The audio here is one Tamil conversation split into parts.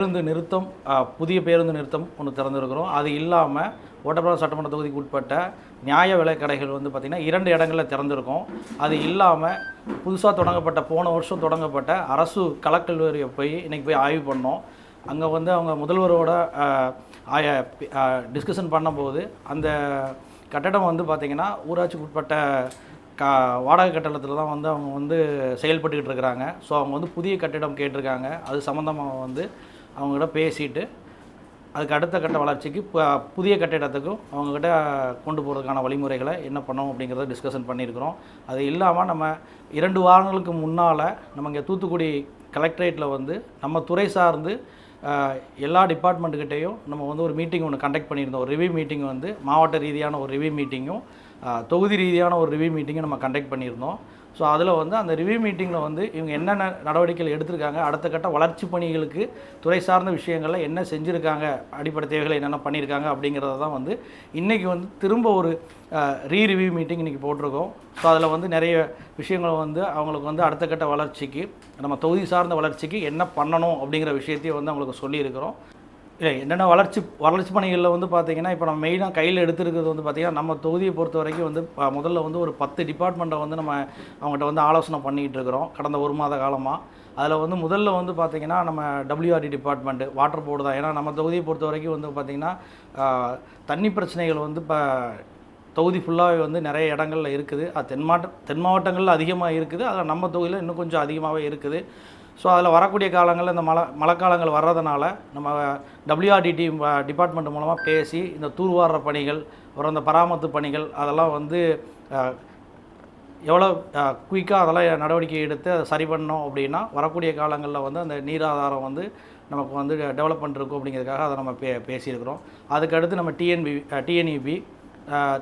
பேருந்து நிறுத்தம் புதிய பேருந்து நிறுத்தம் ஒன்று திறந்துருக்கிறோம். அது இல்லாமல் ஓட்டப்பிராடம் சட்டமன்ற தொகுதிக்கு உட்பட்ட நியாய விலைக்கடைகள் வந்து பார்த்திங்கன்னா 2 இடங்களில் திறந்திருக்கோம். அது இல்லாமல் புதுசாக தொடங்கப்பட்ட போன வருஷம் தொடங்கப்பட்ட அரசு கலைக்கல்லூரியை இன்றைக்கி போய் ஆய்வு பண்ணோம். அங்கே வந்து அவங்க முதல்வரோட டிஸ்கஷன் பண்ணும்போது அந்த கட்டடம் வந்து பார்த்திங்கன்னா ஊராட்சிக்கு உட்பட்ட வாடகை கட்டடத்தில் தான் வந்து அவங்க வந்து செயல்பட்டுக்கிட்டு இருக்கிறாங்க. ஸோ அவங்க வந்து புதிய கட்டிடம் கேட்டிருக்காங்க. அது சம்மந்தமாக வந்து அவங்ககிட்ட பேசிட்டு அதுக்கு அடுத்த கட்ட வளர்ச்சிக்கு புதிய கட்டிடத்துக்கும் அவங்கக்கிட்ட கொண்டு போகிறதுக்கான வழிமுறைகளை என்ன பண்ணோம் அப்படிங்கிறத டிஸ்கஷன் பண்ணியிருக்கிறோம். அது இல்லாமல் நம்ம 2 வாரங்களுக்கு முன்னால் நம்ம இங்கே தூத்துக்குடி கலெக்டரேட்டில் வந்து நம்ம துறை சார்ந்து எல்லா டிபார்ட்மெண்ட்டுக்கிட்டேயும் நம்ம வந்து ஒரு மீட்டிங் ஒன்று கண்டக்ட் பண்ணியிருந்தோம். ஒரு ரிவ்யூ மீட்டிங் வந்து மாவட்ட ரீதியான ஒரு ரிவ்யூ மீட்டிங்கும் தொகுதி ரீதியான ஒரு ரிவ்யூ மீட்டிங்கை நம்ம கண்டக்ட் பண்ணியிருந்தோம். ஸோ அதில் வந்து அந்த ரிவ்யூ மீட்டிங்கில் வந்து இவங்க என்னென்ன நடவடிக்கைகள் எடுத்திருக்காங்க, அடுத்த கட்ட வளர்ச்சி பணிகளுக்கு துறை சார்ந்த விஷயங்களில் என்ன செஞ்சுருக்காங்க, அடிப்படை தேவைகளை என்னென்ன பண்ணியிருக்காங்க அப்படிங்கிறத தான் வந்து இன்றைக்கி வந்து திரும்ப ஒரு ரீரிவ்யூ மீட்டிங் இன்றைக்கி போட்டிருக்கோம். ஸோ அதில் வந்து நிறைய விஷயங்கள் வந்து அவங்களுக்கு வந்து அடுத்த கட்ட வளர்ச்சிக்கு நம்ம தொகுதி சார்ந்த வளர்ச்சிக்கு என்ன பண்ணணும் அப்படிங்கிற விஷயத்தையும் வந்து அவங்களுக்கு சொல்லியிருக்கிறோம். இல்லை என்னென்ன வளர்ச்சி பணிகளில் வந்து பார்த்திங்கன்னா இப்போ நம்ம மெயினாக கையில் எடுத்துருக்கிறது வந்து பார்த்திங்கன்னா நம்ம தொகுதியை பொறுத்த வரைக்கும் வந்து முதல்ல வந்து ஒரு 10 டிபார்ட்மெண்ட்டை வந்து நம்ம அவங்ககிட்ட வந்து ஆலோசனை பண்ணிக்கிட்டு இருக்கிறோம் கடந்த 1 மாத காலமாக. அதில் வந்து முதல்ல வந்து பார்த்திங்கன்னா நம்ம WRD டிபார்ட்மெண்ட்டு வாட்டர் போர்டு தான். ஏன்னா நம்ம தொகுதியை பொறுத்த வரைக்கும் வந்து பார்த்திங்கன்னா தண்ணி பிரச்சனைகள் வந்து இப்போ தொகுதி ஃபுல்லாகவே வந்து நிறைய இடங்களில் இருக்குது. அது தென் மாவட்டங்களில் அதிகமாக இருக்குது. அதில் நம்ம தொகுதியில் இன்னும் கொஞ்சம் அதிகமாகவே இருக்குது. ஸோ அதில் வரக்கூடிய காலங்களில் இந்த மழைக்காலங்கள் வர்றதுனால நம்ம WRD டிபார்ட்மெண்ட் மூலமாக பேசி இந்த தூர்வார பணிகள், அப்புறம் இந்த பராமரிப்பு பணிகள் அதெல்லாம் வந்து எவ்வளோ குயிக்காக அதெல்லாம் நடவடிக்கை எடுத்து அதை சரி பண்ணோம் அப்படின்னா வரக்கூடிய காலங்களில் வந்து அந்த நீர் ஆதாரம் வந்து நமக்கு வந்து டெவலப்மெண்ட் இருக்கும் அப்படிங்கிறதுக்காக அதை நம்ம பேசியிருக்கிறோம். அதுக்கடுத்து நம்ம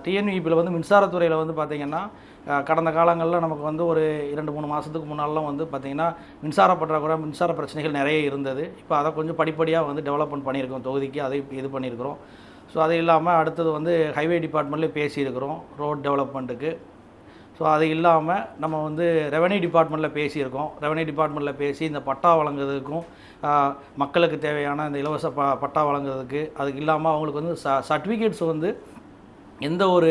டிஎன்இபியில் வந்து மின்சாரத்துறையில் வந்து பார்த்திங்கன்னா கடந்த காலங்களில் நமக்கு வந்து ஒரு 2-3 மாதத்துக்கு முன்னாலாம் வந்து பார்த்திங்கன்னா மின்சார பற்றாக்குறை, மின்சார பிரச்சனைகள் நிறைய இருந்தது. இப்போ அதை கொஞ்சம் படிப்படியாக வந்து டெவலப்மெண்ட் பண்ணியிருக்கோம் தொகுதிக்கு, அதை இது பண்ணியிருக்கிறோம். ஸோ அது இல்லாமல் அடுத்தது வந்து ஹைவே டிபார்ட்மெண்ட்லேயே பேசியிருக்கிறோம் ரோட் டெவலப்மெண்ட்டுக்கு. ஸோ அது இல்லாமல் நம்ம வந்து ரெவன்யூ டிபார்ட்மெண்ட்டில் பேசியிருக்கோம். ரெவன்யூ டிபார்ட்மெண்ட்டில் பேசி இந்த பட்டா வழங்குறதுக்கும் மக்களுக்கு தேவையான இந்த இலவச பட்டா வழங்குறதுக்கு, அதுக்கு இல்லாமல் அவங்களுக்கு வந்து சர்டிஃபிகேட்ஸ் வந்து எந்த ஒரு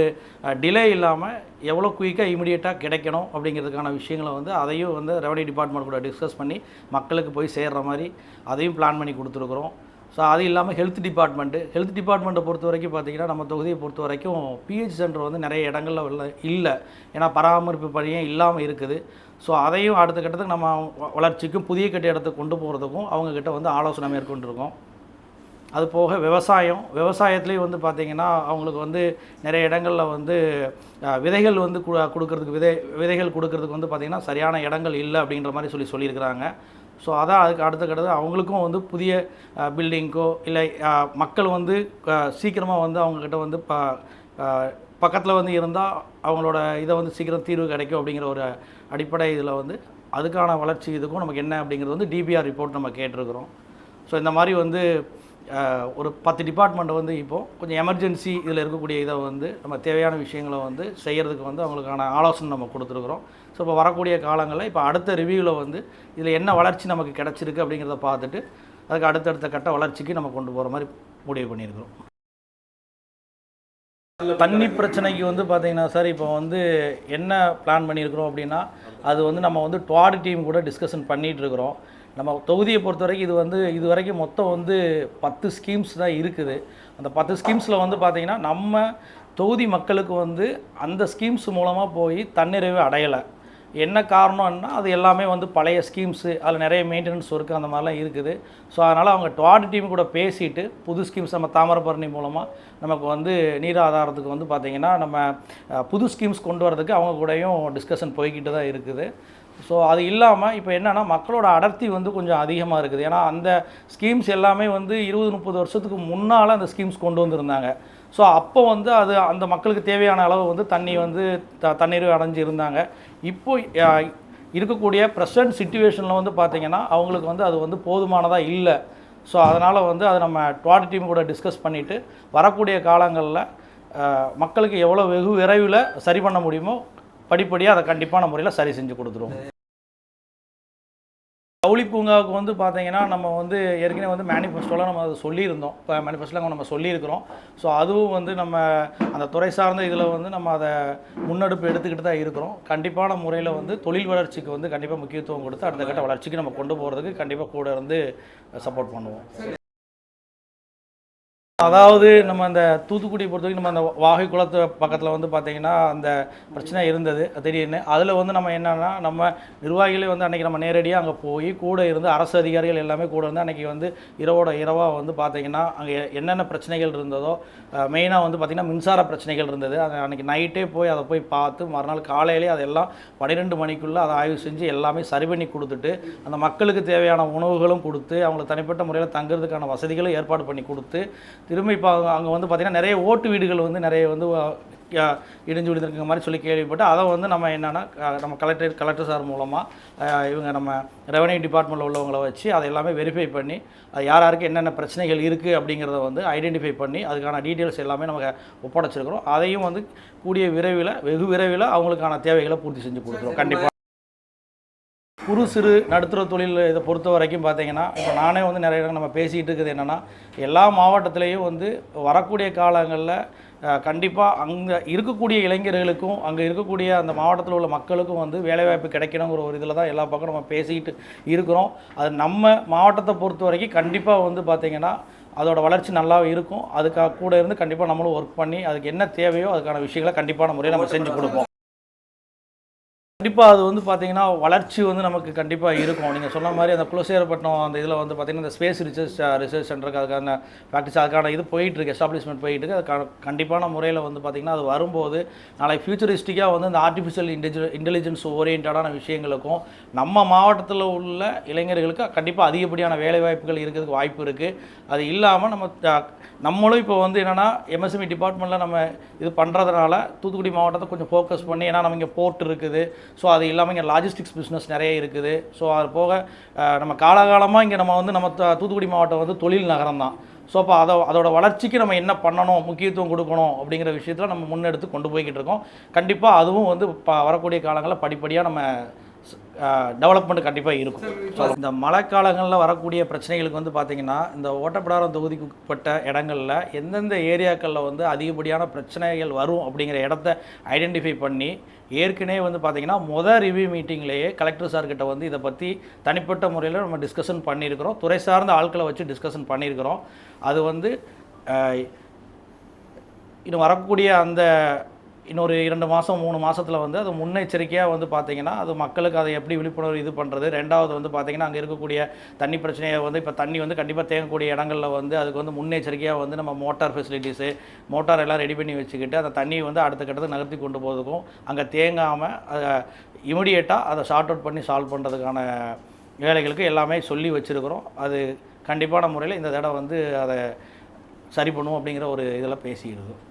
டிலே இல்லாமல் எவ்வளோ குயிக்காக இமிடியேட்டாக கிடைக்கணும் அப்படிங்கிறதுக்கான விஷயங்களை வந்து அதையும் வந்து ரெவன்யூ டிபார்ட்மெண்ட் கூட டிஸ்கஸ் பண்ணி மக்களுக்கு போய் சேர்கிற மாதிரி அதையும் பிளான் பண்ணி கொடுத்துருக்குறோம். ஸோ அது இல்லாமல் ஹெல்த் டிபார்ட்மெண்ட்டை பொறுத்த வரைக்கும் பார்த்திங்கன்னா நம்ம தொகுதியை பொறுத்த வரைக்கும் பிஹெச் சென்டர் வந்து நிறைய இடங்களில் இல்லை. ஏன்னா பராமரிப்பு பணியே இல்லாமல் இருக்குது. ஸோ அதையும் அடுத்த கட்டத்துக்கு நம்ம வளர்ச்சிக்கும் புதிய கட்டிடத்துக்கு கொண்டு போகிறதுக்கும் அவங்கக்கிட்ட வந்து ஆலோசனை மேற்கொண்டிருக்கோம். அது போக விவசாயத்துலேயும் வந்து பார்த்திங்கன்னா அவங்களுக்கு வந்து நிறைய இடங்களில் வந்து விதைகள் வந்து கொடுக்கறதுக்கு விதைகள் கொடுக்கறதுக்கு வந்து பார்த்திங்கன்னா சரியான இடங்கள் இல்லை அப்படின்ற மாதிரி சொல்லியிருக்கிறாங்க. ஸோ அதான் அதுக்கு அடுத்த கட்டது அவங்களுக்கும் வந்து புதிய பில்டிங்க்கோ இல்லை மக்கள் வந்து சீக்கிரமாக வந்து அவங்கக்கிட்ட வந்து பக்கத்தில் வந்து இருந்தால் அவங்களோட இதை வந்து சீக்கிரம் தீர்வு கிடைக்கும் அப்படிங்கிற ஒரு அடிப்படை இதில் வந்து அதுக்கான வளர்ச்சி இதுக்கும் நமக்கு என்ன அப்படிங்கிறது வந்து டிபிஆர் ரிப்போர்ட் நம்ம கேட்டிருக்கிறோம். ஸோ இந்த மாதிரி வந்து ஒரு 10 டிபார்ட்மெண்ட்டை வந்து இப்போது கொஞ்சம் எமர்ஜென்சி இதில் இருக்கக்கூடிய இதை வந்து நம்ம தேவையான விஷயங்களை வந்து செய்கிறதுக்கு வந்து அவங்களுக்கான ஆலோசனை நம்ம கொடுத்துருக்குறோம். ஸோ இப்போ வரக்கூடிய காலங்களில் இப்போ அடுத்த ரிவ்யூவில் வந்து இதில் என்ன வளர்ச்சி நமக்கு கிடச்சிருக்கு அப்படிங்கிறத பார்த்துட்டு அதுக்கு அடுத்தடுத்த கட்ட வளர்ச்சிக்கு நம்ம கொண்டு போகிற மாதிரி முடிவு பண்ணியிருக்கிறோம். தண்ணி பிரச்சனைக்கு வந்து பார்த்திங்கன்னா சார் இப்போ வந்து என்ன பிளான் பண்ணியிருக்கிறோம் அப்படின்னா அது வந்து நம்ம வந்து டுவார்டு டீம் கூட டிஸ்கஷன் பண்ணிகிட்ருக்குறோம். நம்ம தொகுதியை பொறுத்த வரைக்கும் இது வரைக்கும் மொத்தம் வந்து 10 ஸ்கீம்ஸ் தான் இருக்குது. அந்த 10 ஸ்கீம்ஸில் வந்து பார்த்திங்கன்னா நம்ம தொகுதி மக்களுக்கு வந்து அந்த ஸ்கீம்ஸ் மூலமாக போய் தன்னிறைவு அடையலை. என்ன காரணம்னா அது எல்லாமே வந்து பழைய ஸ்கீம்ஸு, அதில் நிறைய மெயின்டெனன்ஸ் ஒர்க்கு அந்த மாதிரிலாம் இருக்குது. ஸோ அதனால் அவங்க டுவார்டு டீம் கூட பேசிவிட்டு புது ஸ்கீம்ஸ் நம்ம தாமிரபரணி மூலமாக நமக்கு வந்து நீர் ஆதாரத்துக்கு வந்து பார்த்திங்கன்னா நம்ம புது ஸ்கீம்ஸ் கொண்டு வரதுக்கு அவங்க கூடயும் டிஸ்கஷன் போய்கிட்டு தான் இருக்குது. ஸோ அது இல்லாமல் இப்போ என்னென்னா மக்களோட அடர்த்தி வந்து கொஞ்சம் அதிகமாக இருக்குது. ஏன்னா அந்த ஸ்கீம்ஸ் எல்லாமே வந்து 20-30 வருஷத்துக்கு முன்னால் அந்த ஸ்கீம்ஸ் கொண்டு வந்திருந்தாங்க. ஸோ அப்போ வந்து அது அந்த மக்களுக்கு தேவையான அளவு வந்து தண்ணி வந்து தண்ணீர் அடைஞ்சு இருந்தாங்க. இப்போ இருக்கக்கூடிய ப்ரெசன்ட் சிச்சுவேஷனில் வந்து பார்த்திங்கன்னா அவங்களுக்கு வந்து அது வந்து போதுமானதாக இல்லை. ஸோ அதனால் வந்து அதை நம்ம டுவார்டு டீம் கூட டிஸ்கஸ் பண்ணிவிட்டு வரக்கூடிய காலங்களில் மக்களுக்கு எவ்வளோ வெகு விரைவில் சரி பண்ண முடியுமோ படிப்படியாக அதை கண்டிப்பான முறையில் சரி செஞ்சு கொடுத்துருவோம். ஜவுளி பூங்காவுக்கு வந்து பார்த்தீங்கன்னா நம்ம வந்து ஏற்கனவே வந்து மேனிஃபெஸ்டோவில் நம்ம அதை சொல்லியிருந்தோம். இப்போ மேனிஃபெஸ்டோவில் நம்ம சொல்லியிருக்கிறோம். ஸோ அதுவும் வந்து நம்ம அந்த துறை சார்ந்த இதில் வந்து நம்ம அதை முன்னெடுப்பு எடுத்துக்கிட்டு தான் இருக்கிறோம். கண்டிப்பான முறையில் வந்து தொழில் வளர்ச்சிக்கு வந்து கண்டிப்பாக முக்கியத்துவம் கொடுத்து அடுத்த கட்ட வளர்ச்சிக்கு நம்ம கொண்டு போகிறதுக்கு கண்டிப்பாக கூட இருந்து சப்போர்ட் பண்ணுவோம். அதாவது நம்ம அந்த தூத்துக்குடியை பொறுத்த வரைக்கும் நம்ம அந்த வாகை குளத்து பக்கத்தில் வந்து பார்த்திங்கன்னா அந்த பிரச்சனை இருந்தது திடீர்னு. அதில் வந்து நம்ம என்னென்னா நம்ம நிர்வாகிகளே வந்து அன்றைக்கி நம்ம நேரடியாக அங்கே போய் கூட இருந்து அரசு அதிகாரிகள் எல்லாமே கூட இருந்து அன்றைக்கி வந்து இரவாக வந்து பார்த்திங்கன்னா அங்கே என்னென்ன பிரச்சனைகள் இருந்ததோ மெயினாக வந்து பார்த்திங்கன்னா மின்சார பிரச்சனைகள் இருந்தது. அதை அன்றைக்கி நைட்டே போய் அதை போய் பார்த்து மறுநாள் காலையிலே அதெல்லாம் 12 மணிக்குள்ளே அதை ஆய்வு செஞ்சு எல்லாமே சரி பண்ணி கொடுத்துட்டு அந்த மக்களுக்கு தேவையான உணவுகளும் கொடுத்து அவங்களுக்கு தனிப்பட்ட முறையில் தங்குறதுக்கான வசதிகளும் ஏற்பாடு பண்ணி கொடுத்து திரும்ப இப்போ அங்கே வந்து பார்த்திங்கன்னா நிறைய ஓட்டு வீடுகள் வந்து நிறைய வந்து இடிஞ்சு விழுந்திருக்கிற மாதிரி சொல்லி கேள்விப்பட்டு அதை வந்து நம்ம என்னென்னா நம்ம கலெக்டர் சார் மூலமாக இவங்க நம்ம ரெவன்யூ டிபார்ட்மெண்ட்டில் உள்ளவங்களை வச்சு அதை எல்லாமே வெரிஃபை பண்ணி யார் யாருக்கு என்னென்ன பிரச்சனைகள் இருக்குது அப்படிங்கிறத வந்து ஐடென்டிஃபை பண்ணி அதுக்கான டீட்டெயில்ஸ் எல்லாமே நமக்கு ஒப்படைச்சிருக்கிறோம். அதையும் வந்து வெகு விரைவில் அவங்களுக்கான தேவைகளை பூர்த்தி செஞ்சு கொடுக்குறோம். கண்டிப்பாக குறு சிறு நடுத்தர தொழில் இதை பொறுத்த வரைக்கும் பார்த்திங்கன்னா இப்போ நானே வந்து நிறைய இடங்கள் நம்ம பேசிகிட்டு இருக்குது என்னென்னா எல்லா மாவட்டத்திலையும் வந்து வரக்கூடிய காலங்களில் கண்டிப்பாக அங்கே இருக்கக்கூடிய இளைஞர்களுக்கும் அங்கே இருக்கக்கூடிய அந்த மாவட்டத்தில் உள்ள மக்களுக்கும் வந்து வேலைவாய்ப்பு கிடைக்கணுங்கிற ஒரு இதில் தான் எல்லா பக்கம் நம்ம பேசிக்கிட்டு இருக்கிறோம். அது நம்ம மாவட்டத்தை பொறுத்த வரைக்கும் கண்டிப்பாக வந்து பார்த்திங்கன்னா அதோட வளர்ச்சி நல்லா இருக்கும். அதுக்காக கூட இருந்து கண்டிப்பாக நம்மளும் ஒர்க் பண்ணி அதுக்கு என்ன தேவையோ அதுக்கான விஷயங்களை கண்டிப்பான முறையில் நம்ம செஞ்சு கொடுப்போம். கண்டிப்பாக அது வந்து பார்த்திங்கன்னா வளர்ச்சி வந்து நமக்கு கண்டிப்பாக இருக்கும். நீங்கள் சொன்ன மாதிரி அந்த குலசேகரப்பட்டினம் அந்த இதில் வந்து பார்த்திங்கன்னா இந்த ஸ்பேஸ் ரிசர்ச் சென்டருக்கு அதுக்கான ப்ராக்டிஸ் அதுக்கான இது போயிட்டுருக்கு, எஸ்டாப்ளிஷ்மெண்ட் போயிட்டுருக்கு. அதுக்கான கண்டிப்பான முறையில் வந்து பார்த்திங்கன்னா அது வரும்போது நாளைக்கு ஃபியூச்சரிஸ்டிக்காக வந்து இந்த ஆர்டிஃபிஷியல் இன்டெலிஜென்ஸ் ஓரியன்டான விஷயங்களுக்கும் நம்ம மாவட்டத்தில் உள்ள இளைஞர்களுக்கு கண்டிப்பாக அதிகப்படியான வேலைவாய்ப்புகள் இருக்கிறதுக்கு வாய்ப்பு இருக்குது. அது இல்லாமல் நம்மளும் இப்போ வந்து என்னென்னா எம்எஸ்எம்இ டிபார்ட்மெண்ட்டில் நம்ம இது பண்ணுறதுனால தூத்துக்குடி மாவட்டத்தை கொஞ்சம் ஃபோக்கஸ் பண்ணி ஏன்னா நம்ம இங்கே போர்ட் இருக்குது. ஸோ அது இல்லாமல் இங்கே லாஜிஸ்டிக்ஸ் பிஸ்னஸ் நிறைய இருக்குது. ஸோ அது போக நம்ம காலகாலமாக இங்கே நம்ம தூத்துக்குடி மாவட்டம் வந்து தொழில் நகரம் தான். ஸோ அப்போ அதோட வளர்ச்சிக்கு நம்ம என்ன பண்ணணும், முக்கியத்துவம் கொடுக்கணும் அப்படிங்கிற விஷயத்தில் நம்ம முன்னெடுத்து கொண்டு போய்கிட்டு இருக்கோம். கண்டிப்பாக அதுவும் வந்து வரக்கூடிய காலங்களில் படிப்படியாக நம்ம டெவலப்மெண்ட் கண்டிப்பாக இருக்கும். ஸோ இந்த மழைக்காலங்களில் வரக்கூடிய பிரச்சனைகளுக்கு வந்து பார்த்திங்கன்னா இந்த ஓட்டப்பிடாரம் தொகுதிக்கு உட்பட்ட இடங்களில் எந்தெந்த ஏரியாக்களில் வந்து அதிகப்படியான பிரச்சனைகள் வரும் அப்படிங்கிற இடத்த ஐடென்டிஃபை பண்ணி ஏற்கனவே வந்து பார்த்திங்கன்னா ரிவ்யூ மீட்டிங்லேயே கலெக்டர் சார்கிட்ட வந்து இதை பற்றி தனிப்பட்ட முறையில் நம்ம டிஸ்கஷன் பண்ணியிருக்கிறோம். துறை சார்ந்த ஆட்களை வச்சு டிஸ்கஷன் பண்ணியிருக்கிறோம். அது வந்து இன்னும் வரக்கூடிய அந்த இன்னொரு 2 மாதம் 3 மாதத்தில் வந்து அது முன்னெச்சரிக்கையாக வந்து பார்த்திங்கன்னா அது மக்களுக்கு அதை எப்படி விழிப்புணர்வு இது பண்ணுறது. ரெண்டாவது வந்து பார்த்திங்கன்னா அங்கே இருக்கக்கூடிய தண்ணி பிரச்சனையை வந்து இப்போ தண்ணி வந்து கண்டிப்பாக தேங்கக்கூடிய இடங்களில் வந்து அதுக்கு வந்து முன்னெச்சரிக்கையாக வந்து நம்ம மோட்டார் ஃபெசிலிட்டிஸு மோட்டார் எல்லாம் ரெடி பண்ணி வச்சுக்கிட்டு அந்த தண்ணியை வந்து அடுத்த கட்டத்தை நகர்த்தி கொண்டு போகிறதுக்கும் அங்கே தேங்காமல் அதை இமிடியேட்டாக அதை ஷார்ட் அவுட் பண்ணி சால்வ் பண்ணுறதுக்கான வேலைகளுக்கு எல்லாமே சொல்லி வச்சுருக்கிறோம். அது கண்டிப்பான முறையில் இந்த தடவை வந்து அதை சரி பண்ணுவோம் அப்படிங்கிற ஒரு இதெல்லாம் பேசியிருக்கோம்.